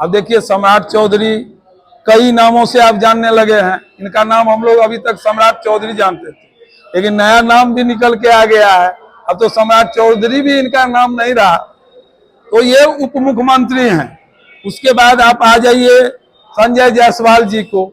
अब देखिए सम्राट चौधरी कई नामों से आप जानने लगे हैं। इनका नाम हम लोग अभी तक सम्राट चौधरी जानते थे, लेकिन नया नाम भी निकल के आ गया है। अब तो सम्राट चौधरी भी इनका नाम नहीं रहा। तो ये उप मुख्यमंत्री हैं। उसके बाद आप आ जाइए संजय जायसवाल जी को,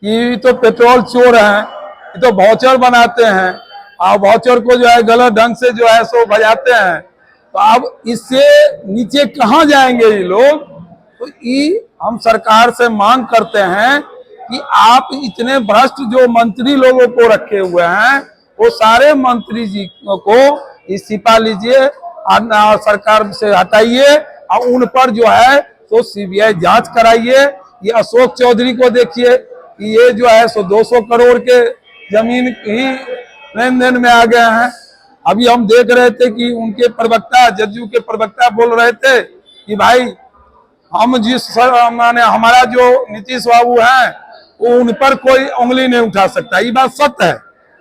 ये तो पेट्रोल चोर हैं, ये तो वाउचर बनाते हैं और वाउचर को जो है गलत ढंग से जो है सो बजाते हैं। तो अब इससे नीचे कहाँ जाएंगे ये लोग। तो ये हम सरकार से मांग करते हैं कि आप इतने भ्रष्ट जो मंत्री लोगों को रखे हुए हैं वो सारे मंत्री जी को इस्तीफा लीजिए और सरकार से हटाइए और उन पर जो है तो सीबीआई जांच कराइए। ये अशोक चौधरी को देखिए, ये जो है सो 200 करोड़ के जमीन ही लेन देन में आ गए हैं। अभी हम देख रहे थे कि उनके प्रवक्ता, जदयू के प्रवक्ता बोल रहे थे कि भाई हम माने हमारा जो नीतीश बाबू हैं वो उन पर कोई उंगली नहीं उठा सकता। ये बात सत्य है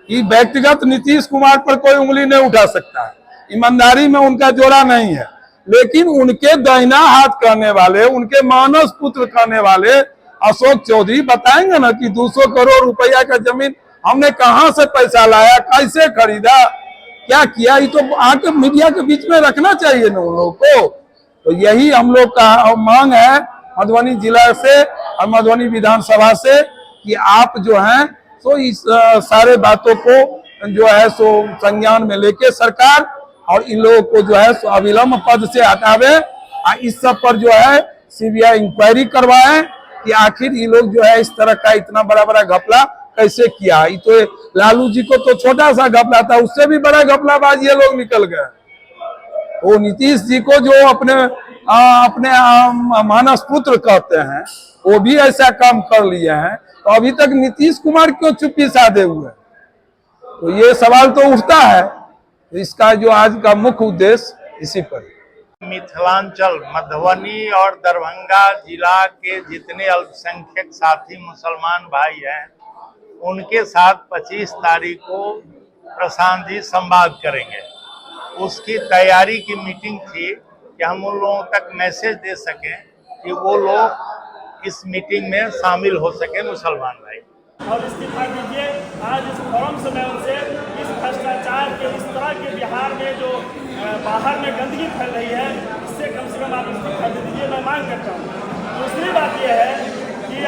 कि व्यक्तिगत नीतीश कुमार पर कोई उंगली नहीं उठा सकता है, ईमानदारी में उनका जोड़ा नहीं है। लेकिन उनके दाहिना हाथ कहने वाले, उनके मानस पुत्र कहने वाले अशोक चौधरी बताएंगे ना कि 200 करोड़ रुपया का जमीन हमने कहां से पैसा लाया, कैसे खरीदा, क्या किया। ये तो आके मीडिया के बीच में रखना चाहिए ना उन लोगों को। तो यही हम लोग का मांग है मधुबनी जिला से और मधुबनी विधानसभा से कि आप जो हैं तो इस सारे बातों को जो है सो संज्ञान में लेके सरकार और इन लोगों को जो है सो अविलंब पद से हटावे और इस सब पर जो है सीबीआई इंक्वायरी करवाए कि आखिर ये लोग जो है इस तरह का इतना बड़ा बड़ा घपला कैसे किया। ये तो लालू जी को तो छोटा सा घपला था, उससे भी बड़ा घपलाबाज ये लोग निकल गए। वो नीतीश जी को जो अपने मानस पुत्र कहते हैं वो भी ऐसा काम कर लिए हैं, तो अभी तक नीतीश कुमार क्यों चुप्पी साधे हुए। तो ये सवाल तो उठता है। इसका जो आज का मुख्य उद्देश्य इसी पर मिथिलांचल मधुबनी और दरभंगा जिला के जितने अल्पसंख्यक साथी मुसलमान भाई हैं उनके साथ 25 तारीख को प्रशांत जी संवाद करेंगे। उसकी तैयारी की मीटिंग थी कि हम उन लोगों तक मैसेज दे सकें कि वो लोग इस मीटिंग में शामिल हो सके मुसलमान भाई। और इस्तीफा दीजिए। आज इस फोरम से मैं उनसे इस भ्रष्टाचार के इस तरह के बिहार में जो बाहर में गंदगी फैल रही है इससे कम से कम आप इस्तीफा दे दीजिए, मैं मांग करता हूँ। दूसरी बात यह है कि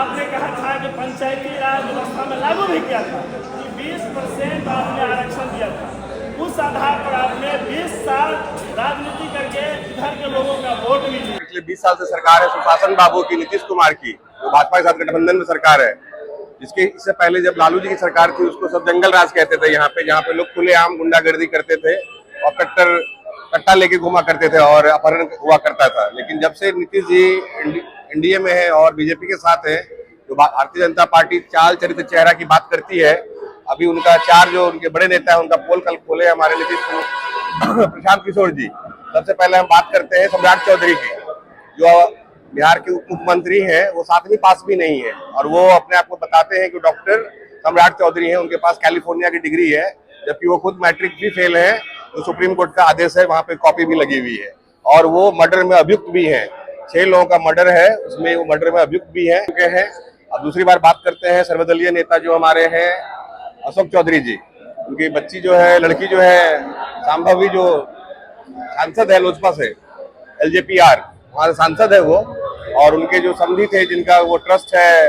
आपने कहा था कि पंचायती राज व्यवस्था में लागू भी किया था कि 20% आपने आरक्षण दिया था। उस आधार पर आपने 20 साल राजनीति करके इधर के लोगों का वोट भी लिया। पिछले 20 साल से सरकार है सुशासन बाबू की, नीतीश कुमार की, जो भाजपा के साथ गठबंधन में सरकार है। जिसके इससे पहले जब लालू जी की सरकार थी उसको सब जंगल राज कहते थे यहाँ पे, जहाँ पे लोग खुलेआम गुंडागर्दी करते थे और कट्टा लेके घुमा करते थे और अपहरण हुआ करता था। लेकिन जब से नीतीश जी एनडीए में है और बीजेपी के साथ है, तो भारतीय जनता पार्टी चाल चरित्र चेहरा की बात करती है। अभी उनका 4 जो उनके बड़े नेता है उनका पोल कल खोले हमारे नीतीश प्रशांत किशोर जी। सबसे पहले हम बात करते हैं सम्राट चौधरी की, जो बिहार के उप मुख्यमंत्री हैं, वो 7वीं पास भी नहीं है और वो अपने आप को बताते हैं कि डॉक्टर सम्राट चौधरी हैं। उनके पास कैलिफोर्निया की डिग्री है, जबकि वो खुद मैट्रिक भी फेल है। तो सुप्रीम कोर्ट का आदेश है, वहां पे कॉपी भी लगी हुई है और वो मर्डर में अभियुक्त भी है। 6 लोगों का मर्डर है, उसमें वो मर्डर में अभियुक्त भी है। अब दूसरी बार बात करते हैं सर्वदलीय नेता जो हमारे हैं अशोक चौधरी जी। उनकी बच्ची जो है, लड़की जो है संभावी, जो सांसद है लोजपा से, LJPR वहाँ से सांसद है वो, और उनके जो समधी थे जिनका वो ट्रस्ट है,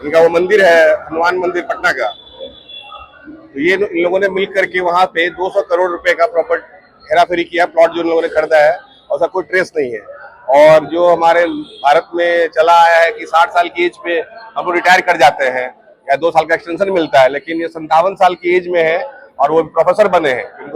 इनका वो मंदिर है हनुमान मंदिर पटना का, तो ये इन लोगों ने मिल करके वहाँ पे 200 करोड़ रुपए का प्रॉपर्टी हेराफेरी किया। प्लॉट जो इन लोगों ने खरीदा है और सब कोई ट्रेस नहीं है। और जो हमारे भारत में चला आया है कि 60 साल की एज पे हम लोग रिटायर कर जाते हैं या 2 साल का एक्सटेंशन मिलता है, लेकिन ये 57 साल की एज में है और वो प्रोफेसर बने हैं।